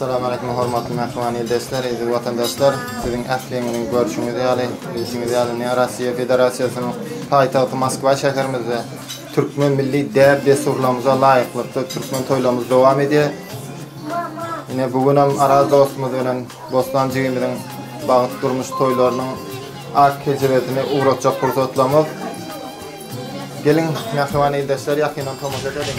Assalamu alaikum hormatly mehmani dostlar, aziz vatandaşlar. Sizin ähliňizin görüşüňiz ýaly, bilişiňiz ýaly Rossiya Federatsiýasynyň paýtagty Moskwa şäherimizde Türkmen milli däb desturlarymyza laýyklykda Türkmen toýlarymyz dowam edýär. Ine bugün hem araz dostumuz bilen Bostanjygyň bagyt durmuş toýlarynyň ak kejiretini uğratjak fursatlamyz. Gelin mehmani dostlar ýakynan tomoşa edelim.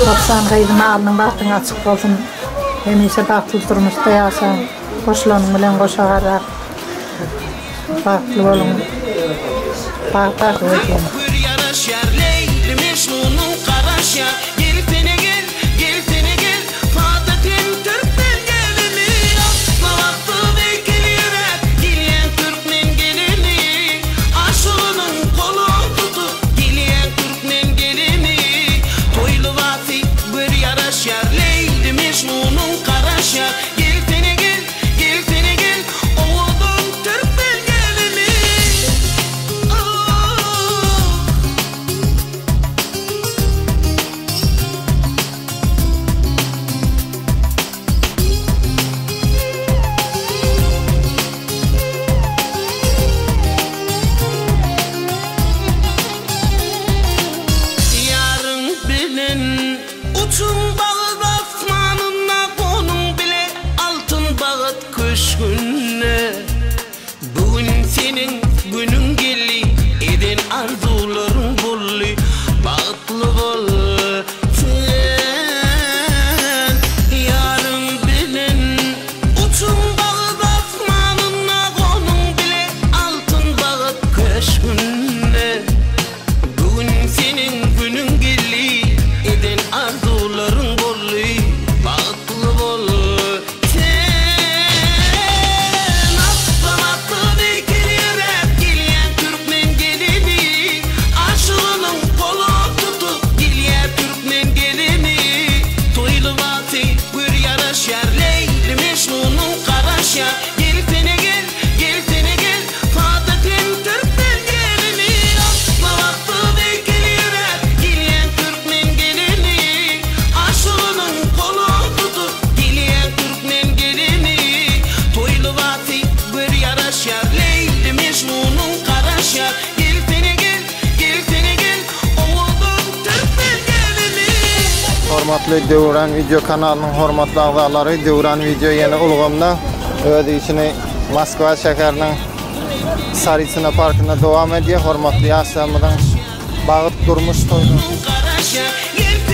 Baksan gaýdym alynyň bagtyň açyk bolsun. Hemişe bagtly durmuşda ýaşaň. Goşulanyň bilen goşa garak. Bagtly bolun. Bagtly bolun. Bugün senin günün geldi, eden arzuların bolly, bagtly bol. Sen yarın bilen uçun bagyt asmanyna gonun bile altın bagyt köşkünde. Bugün senin günün geldi, eden arzuların bolly, bagtly bol. Hormatly Döwran video kanalynyň hormatly agzalary, Döwran video ýene ulgamda öz içine Moskwa şäheriniň Saritsina parkynda dowam edýär. Hormatly ýaşamyň bagyt durmuş toýlary.